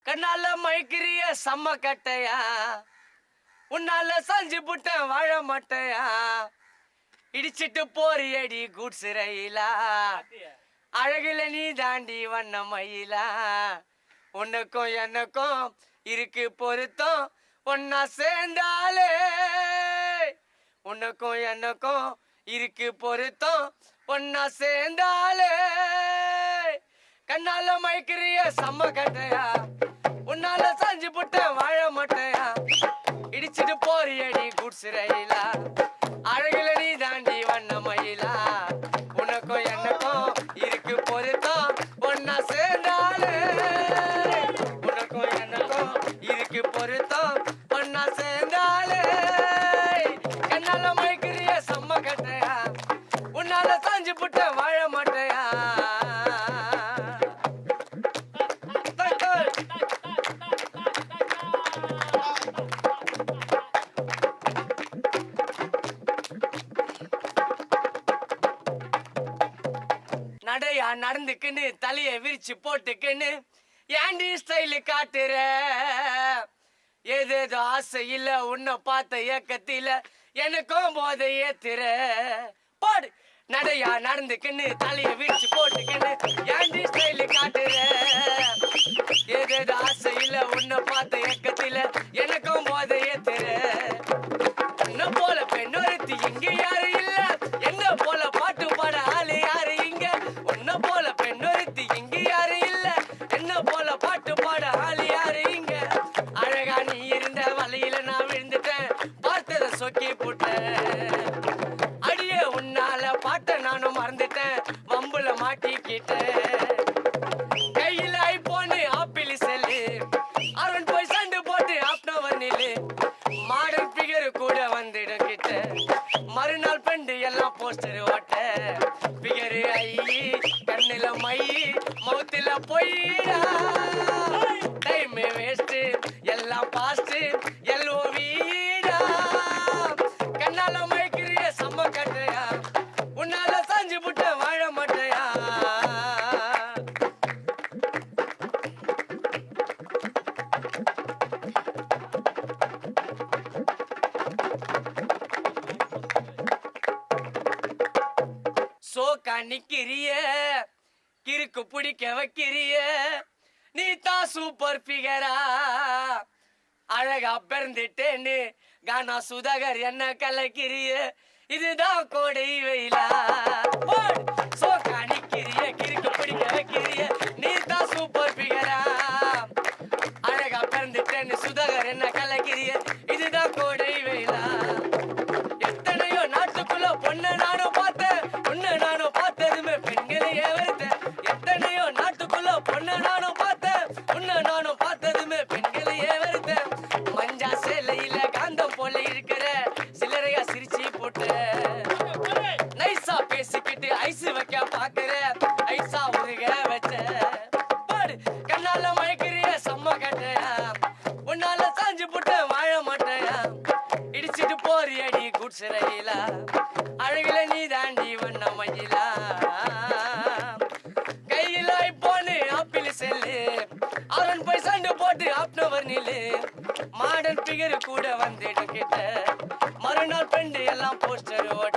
கண்ணால மைக்கிறிய செம்ம கட்டையா உன்னால சஞ்சு புட்டேன் வாழ மாட்டையா இடிச்சிட்டு போறியடி கூட்ஸ் ரயிலா அழகுல நீ தாண்டி வண்ண மயிலா உனக்கும் எனக்கும் இருக்கு பொருத்தம் ஒன்னா சேர்ந்தாலே உனக்கும் எனக்கும் இருக்கு பொருத்தம் ஒன்னா சேர்ந்தாலே கண்ணால மைக்கிறிய செம்ம கட்டையா உன்னால சஞ்சு புட்டேன் வாழ மாட்டையா இடிச்சிட்டு போறியடி கூட்ஸ் ரயிலா அழகுல நீ தாண்டி வண்ண மயிலா உனக்கும் எனக்கும் இருக்கு பொருத்தம் ஒன்னா சேர்ந்தாலே உனக்கும் எனக்கும் இருக்கு பொருத்தம் ஒன்னா சேர்ந்தாலே கண்ணால மைக்கிறிய செம்ம கட்டையா உன்னால சஞ்சு புட்டேன் வாழ மாட்டையா நடையா நடந்துக்குன்னு தலைய விரிச்சு போட்டுக்குன்னு ஏண்டி ஸ்டைலு காட்டுற ஏதேதோ ஆசை இல்ல உன்னை பார்த்த ஏக்கத்தில எனக்கும் போதை ஏத்துற போடு நடையா நடந்துக்குன்னு தலைய விரிச்சு போட்டுக்குன்னு ஏண்டி ஸ்டைலு காட்டுற ஏதேதோ ஆசை இல்ல உன்னை பார்த்த ஏக்கத்தில எனக்கும் போதை ஏத்துற என்ன போல பெண்ணொருத்தி இங்க யாரு இல்ல என்ன போல பாட்டு பாட ஆளு யாரு இங்க உன்ன போல பெண்ணொருத்தி இங்க யாரு இல்ல என்ன போல பாட்டு பாட ஆளு யாரு இங்க அழகா நீ இருந்த வலையில நான் விழுந்துட்டேன் பார்த்தத சொக்கி போட்டேன் அடியே உன்னால பாட்ட நானும் மறந்துட்டேன் வம்புல மாட்டிக்கிட்டேன் கையில ஐபோனு ஆப்பிள் செல்லு அருண் போய் சண்டு போட்டு ஆப்னவர் நில்லு மாடல் பிகர் கூட வந்துடும் கிட்ட மறுநாள் பெண்டு எல்லாம் போஸ்டர் ஓட்ட பிகரு ஐ கண்ணில மை மவுத்தில பொய்டா டைம் வேஸ்ட் எல்லாம் பாஸ்ட் எல்ஓவிடா கண்ணால மைக்கிறிய செம்ம கட்டையா உன்னால சஞ்சு புட்ட வாழ மாட்டையா சோக்கா நிக்கிறிய கிறுக்கு பிடிக்க வைக்கிறிய நீ தான் சூப்பர் பிகரா அழகா பிறந்துட்டேன்னு கானா சுதாகர் என்ன கலக்கிறிய இதுதான் கோடை வெயிலா சோக்கா நிக்கிறிய கிறுக்கு பிடிக்க வைக்கிறிய நீ தான் சூப்பர் பிகரா அழகா பிறந்துட்டேன்னு சுதாகர் என்ன கலக்கிறிய இதுதான் கோடை வெயிலா எத்தனையோ நாட்டுக்குள்ள பொண்ணு நானும் பார்த்தேன் உன்னை நானும் பார்த்ததுமே பெண்களையே வருத்தேன் எத்தனையோ நாட்டுக்குள்ள பொண்ணு நானும் பார்த்தேன் உன்னை நானும் பார்த்ததுமே பெண்களையே வருத்தேன் மஞ்சா சேலையில காந்தம் போல இருக்கிற சிலரையா சிரிச்சு போட்டு நைசா பேசிக்கிட்டு ஐஸ் வைக்க பாக்குற ஐசா உருக வச்ச பாடு கண்ணால மயக்கிறிய செம்ம கட்டையா உன்னால சாஞ்சு போட்டு வாழ மாட்டையா இடிச்சிட்டு போறியடி கூட்ஸ் ரயிலா அழகுல நீ தாண்டி வண்ண மயிலா கையில ஐபோனு ஆப்பிள் செல்லு அவன் போய் சண்டு போட்டு ஆப்னவர் நில்லு மாடல் பிகர் கூட வந்துடும் கிட்ட மறுநாள் பெண்டு எல்லாம் போஸ்டர் ஓட்ட